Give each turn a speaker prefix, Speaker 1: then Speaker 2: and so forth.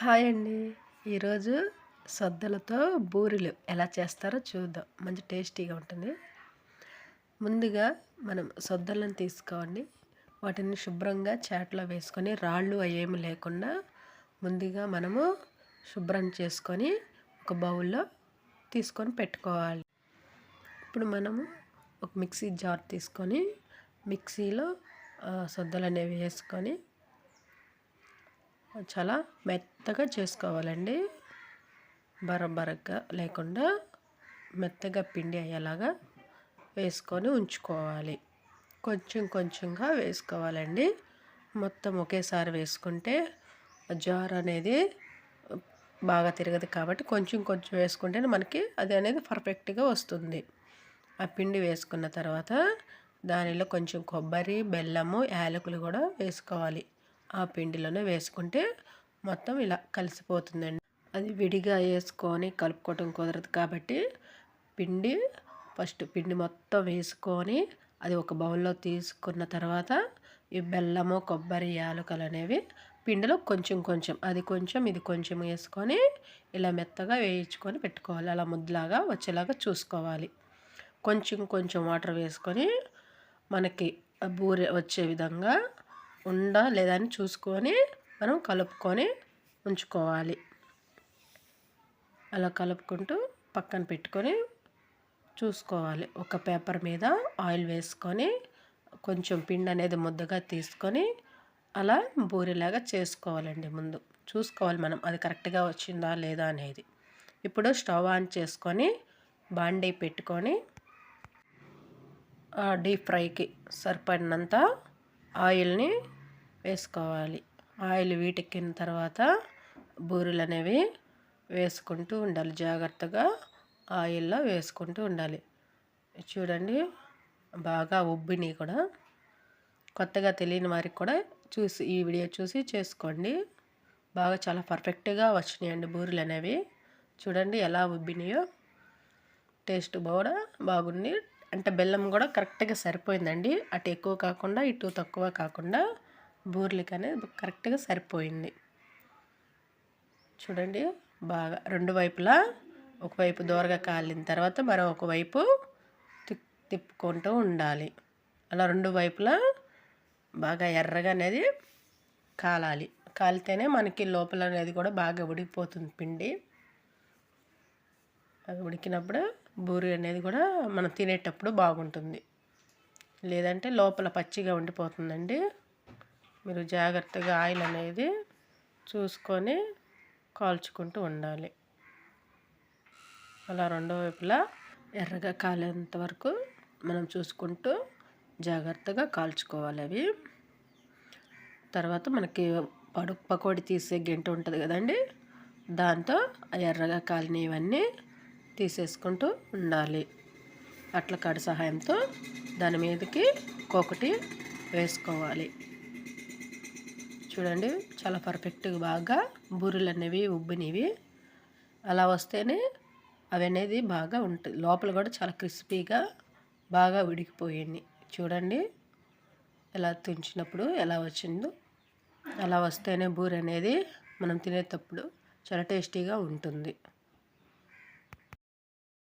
Speaker 1: Hi అండి. ఈరోజు సద్దలతో బూరెలు ఎలా చేస్తారో చూద్దాం. మంచి టేస్టీగా ఉంటుంది. ముందుగా మనం సద్దలను తీసుకోండి. వాటిని శుభ్రంగా చాటలో వేసుకొని రాళ్ళు అవేమి లేకుండా ముందుగా మనము శుభ్రం చేసుకొని ఒక బౌల్లో తీసుకొని పెట్టుకోవాలి. ఇప్పుడు మనము ఒక మిక్సీ జార్ తీసుకొని మిక్సీలో సద్దలు అనేవి వేసుకొని చాలా మెత్తగా చేసుకోవాలండి. బరబరగా లేకుండా మెత్తగా పిండి అయ్యేలాగా వేసుకొని ఉంచుకోవాలి. కొంచెం కొంచెంగా వేసుకోవాలండి. మొత్తం ఒకేసారి వేసుకుంటే జార్ అనేది బాగా తిరగదు కాబట్టి కొంచెం కొంచెం వేసుకుంటేనే మనకి అది అనేది పర్ఫెక్ట్గా వస్తుంది. ఆ పిండి వేసుకున్న తర్వాత దానిలో కొంచెం కొబ్బరి, బెల్లము, యాలకులు కూడా వేసుకోవాలి. ఆ పిండిలోనే వేసుకుంటే మొత్తం ఇలా కలిసిపోతుందండి. అది విడిగా వేసుకొని కలుపుకోవటం కుదరదు కాబట్టి పిండి మొత్తం వేసుకొని అది ఒక బౌల్లో తీసుకున్న తర్వాత ఈ బెల్లము, కొబ్బరి, యాలకులు అనేవి పిండిలో కొంచెం కొంచెం అది కొంచెం ఇది కొంచెం వేసుకొని ఇలా మెత్తగా వేయించుకొని పెట్టుకోవాలి. అలా ముద్దలాగా వచ్చేలాగా చూసుకోవాలి. కొంచెం కొంచెం వాటర్ వేసుకొని మనకి బూరె వచ్చే విధంగా ఉందా లేదా అని చూసుకొని మనం కలుపుకొని ఉంచుకోవాలి. అలా కలుపుకుంటూ పక్కన పెట్టుకొని చూసుకోవాలి. ఒక పేపర్ మీద ఆయిల్ వేసుకొని కొంచెం పిండి అనేది ముద్దగా తీసుకొని అలా బూరెలాగా చేసుకోవాలండి. ముందు చూసుకోవాలి మనం అది కరెక్ట్గా వచ్చిందా లేదా అనేది. ఇప్పుడు స్టవ్ ఆన్ చేసుకొని బాండీ పెట్టుకొని డీప్ ఫ్రైకి సరిపడినంత ఆయిల్ని వేసుకోవాలి. ఆయిల్ వీటెక్కిన తర్వాత బూరెలు అనేవి వేసుకుంటూ ఉండాలి. జాగ్రత్తగా ఆయిల్లో వేసుకుంటూ ఉండాలి. చూడండి బాగా ఉబ్బిని కూడా. కొత్తగా తెలియని వారికి కూడా ఈ వీడియో చూసి చేసుకోండి. బాగా చాలా పర్ఫెక్ట్గా వచ్చినాయండి బూరెలు అనేవి. చూడండి ఎలా ఉబ్బినాయో. టేస్ట్ కూడా బాగుంది. అంటే బెల్లం కూడా కరెక్ట్గా సరిపోయిందండి. అటు ఎక్కువ కాకుండా ఇటు తక్కువ కాకుండా బూరెలకి అనేది కరెక్ట్గా సరిపోయింది. చూడండి బాగా రెండు వైపులా ఒకవైపు దోరగా కాలిన తర్వాత మరొక వైపు తిప్పుకుంటూ ఉండాలి. అలా రెండు వైపులా బాగా ఎర్రగా అనేది కాలాలి. కాలితేనే మనకి లోపల అనేది కూడా బాగా ఉడికిపోతుంది పిండి. అది ఉడికినప్పుడు బూరె అనేది కూడా మనం తినేటప్పుడు బాగుంటుంది. లేదంటే లోపల పచ్చిగా ఉండిపోతుందండి. మీరు జాగ్రత్తగా ఆయిల్ అనేది చూసుకొని కాల్చుకుంటూ ఉండాలి. అలా రెండో వైపులా ఎర్రగా కాలేంత వరకు మనం చూసుకుంటూ జాగ్రత్తగా కాల్చుకోవాలి అవి. తర్వాత మనకి పకోడీ తీసే గెంట ఉంటుంది కదండి, దాంతో ఎర్రగా కాలినవన్నీ తీసేసుకుంటూ ఉండాలి. అట్ల కాడ సహాయంతో దాని మీదకి ఒక్కొక్కటి వేసుకోవాలి. చూడండి చాలా పర్ఫెక్ట్గా బాగా బూరెలు అనేవి ఉబ్బినవి. అలా వస్తేనే అవి అనేది బాగా ఉంటుంది. లోపల కూడా చాలా క్రిస్పీగా బాగా ఉడికిపోయింది. చూడండి ఎలా తుంచినప్పుడు ఎలా వచ్చిందో. అలా వస్తేనే బూరె అనేది మనం తినేటప్పుడు చాలా టేస్టీగా ఉంటుంది.